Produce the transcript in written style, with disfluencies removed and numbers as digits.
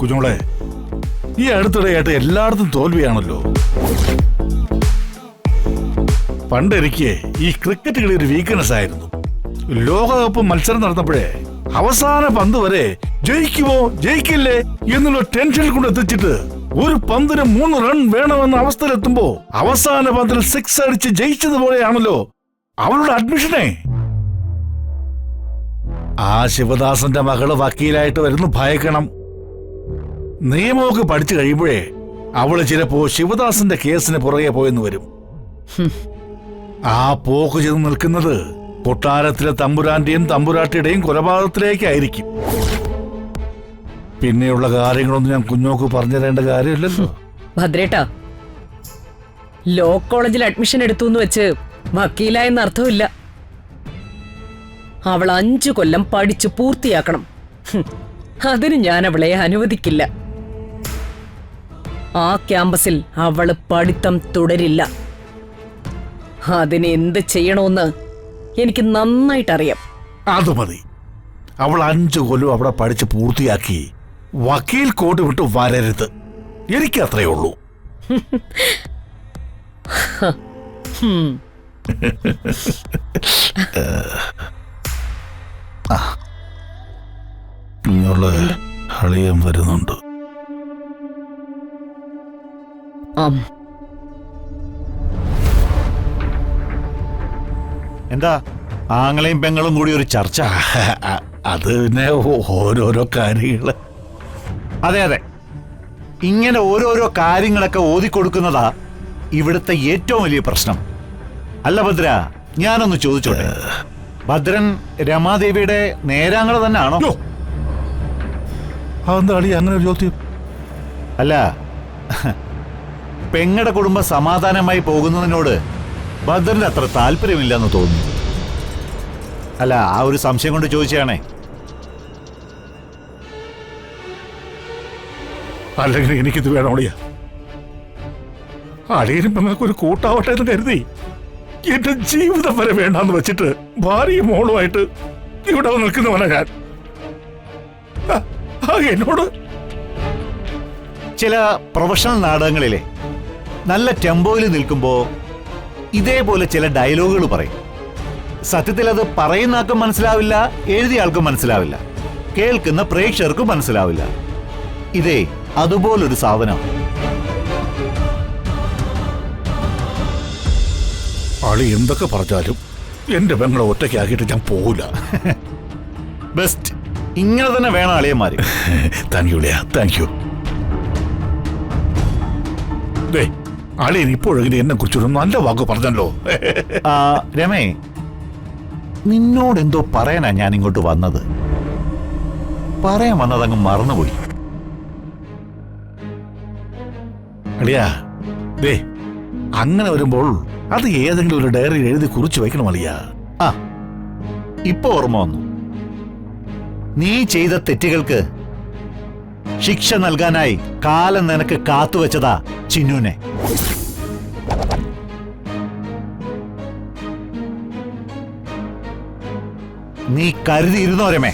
കുഞ്ഞോളെ, ഈ അടുത്തിടെയായിട്ട് എല്ലായിടത്തും തോൽവിയാണല്ലോ. പണ്ടെനിക്ക് ഈ ക്രിക്കറ്റ് കളി ഒരു വീക്ക്നെസ് ആയിരുന്നു. ലോകകപ്പ് മത്സരം നടന്നപ്പോഴേ അവസാന പന്ത് വരെ ജയിക്കുമോ ജയിക്കില്ലേ എന്നുള്ള ടെൻഷനിൽ കൊണ്ട് എത്തിച്ചിട്ട് ഒരു പന്തിന് 3 റൺ വേണമെന്ന അവസ്ഥയിലെത്തുമ്പോ അവസാന പന്തിൽ 6 അടിച്ച് ജയിച്ചതുപോലെയാണല്ലോ അവളുടെ അഡ്മിഷനെ. ആ ശിവദാസന്റെ മകള് വക്കീലായിട്ട് വരുന്നു ഭയക്കണം. നിയമമൊക്കെ പഠിച്ചു കഴിയുമ്പോഴേ അവള് ചിലപ്പോ ശിവദാസന്റെ കേസിന് പുറകെ പോയെന്ന് വരും. ആ പോക്ക് ചെന്ന് നിൽക്കുന്നത് കൊട്ടാരത്തിലെ തമ്പുരാന്റെയും തമ്പുരാട്ടിയുടെയും കൊലപാതകത്തിലേക്കായിരിക്കും. പിന്നെയുള്ള കാര്യങ്ങളൊന്നും ഞാൻ കുഞ്ഞോക്ക് പറഞ്ഞു തരേണ്ട കാര്യമില്ലല്ലോ. ഭദ്രേട്ടാ, ലോ കോളേജിൽ അഡ്മിഷൻ എടുത്തു എന്ന് വെച്ച് വക്കീലായെന്ന് അർത്ഥമില്ല. അവൾ 5 കൊല്ലം പഠിച്ചു പൂർത്തിയാക്കണം. അതിന് ഞാൻ അവളെ അനുവദിക്കില്ല. ആ ക്യാമ്പസിൽ അവള് പഠിത്തം തുടരില്ല. അതിന് എന്ത് ചെയ്യണമെന്ന് എനിക്ക് നന്നായിട്ടറിയാം. അത് മതി. അവൾ 5 കൊല്ലം അവിടെ പഠിച്ച് പൂർത്തിയാക്കി വക്കീൽ കോട്ട് വിട്ട് വരരുത്. എനിക്കത്രേ ഉള്ളൂ. ഇങ്ങോട്ട് അളിയൻ വരുന്നുണ്ട്. എന്താ ആങ്ങളെയും പെങ്ങളും കൂടി ഒരു ചർച്ച? അത് പിന്നെ ഓരോരോ കാര്യങ്ങള്. അതെ അതെ, ഇങ്ങനെ ഓരോരോ കാര്യങ്ങളൊക്കെ ഓതിക്കൊടുക്കുന്നതാ ഇവിടുത്തെ ഏറ്റവും വലിയ പ്രശ്നം. അല്ല ഭദ്ര, ഞാനൊന്ന് ചോദിച്ചോട്ടെ, ഭദ്രൻ രമാദേവിയുടെ നേരാങ്ങള തന്നെ ആണോ? അതെന്താ അളി അങ്ങനെ ഒരു ചോദ്യം? അല്ല, പെങ്ങടെ കുടുംബം സമാധാനമായി പോകുന്നതിനോട് ഭദ്രന് അത്ര താല്പര്യമില്ലെന്ന് തോന്നുന്നു. അല്ല, ആ ഒരു സംശയം കൊണ്ട് ചോദിച്ചാണേ. അല്ലെങ്കിൽ എനിക്കിത് വേണം അളിയ. അളിയനും പെങ്ങൾക്ക് ഒരു കൂട്ടാവട്ടെ എന്ന് കരുതി എന്റെ ജീവിതം വരെ വേണ്ടാന്ന് വെച്ചിട്ട് ഭാര്യയും മോളുമായിട്ട് ഇവിടെ നിൽക്കുന്നവനാ ഞാൻ. എന്നോട് ചില പ്രൊഫഷണൽ നാടകങ്ങളിലെ നല്ല ടെമ്പോയിൽ നിൽക്കുമ്പോ ഇതേപോലെ ചില ഡയലോഗുകൾ പറയും. സത്യത്തിൽ അത് പറയുന്ന ആൾക്കും മനസ്സിലാവില്ല, എഴുതിയ ആൾക്കും മനസ്സിലാവില്ല, കേൾക്കുന്ന പ്രേക്ഷകർക്കും മനസ്സിലാവില്ല. ഇതേ അതുപോലൊരു സാധനം. അളി എന്തൊക്കെ പറഞ്ഞാലും എന്റെ പെങ്ങളെ ഒറ്റയ്ക്കാക്കിയിട്ട് ഞാൻ പോവില്ല. ബെസ്റ്റ്, ഇങ്ങനെ തന്നെ വേണം അളിയന്മാര്. Thank you Liya, thank you. അളിയൻ ഇപ്പോഴെങ്കിലും എന്നെ കുറിച്ചൊരു നല്ല വാക്ക് പറഞ്ഞല്ലോ. രമേ, നിന്നോട് എന്തോ പറയാനാ ഞാൻ ഇങ്ങോട്ട് വന്നത്. പറയാൻ വന്നതങ്ങ് മറന്നുപോയി. അളിയാ, അങ്ങനെ വരുമ്പോൾ അത് ഏതെങ്കിലും ഒരു ഡയറിയിൽ എഴുതി കുറിച്ച് വയ്ക്കണം അളിയാ. ആ, ഇപ്പൊ ഓർമ്മ വന്നു. നീ ചെയ്ത തെറ്റുകൾക്ക് ശിക്ഷ നൽകാനായി കാലം നിനക്ക് കാത്തുവെച്ചതാ ചിന്നുനെ. നീ കരുതിയിരുന്നോ രമേ?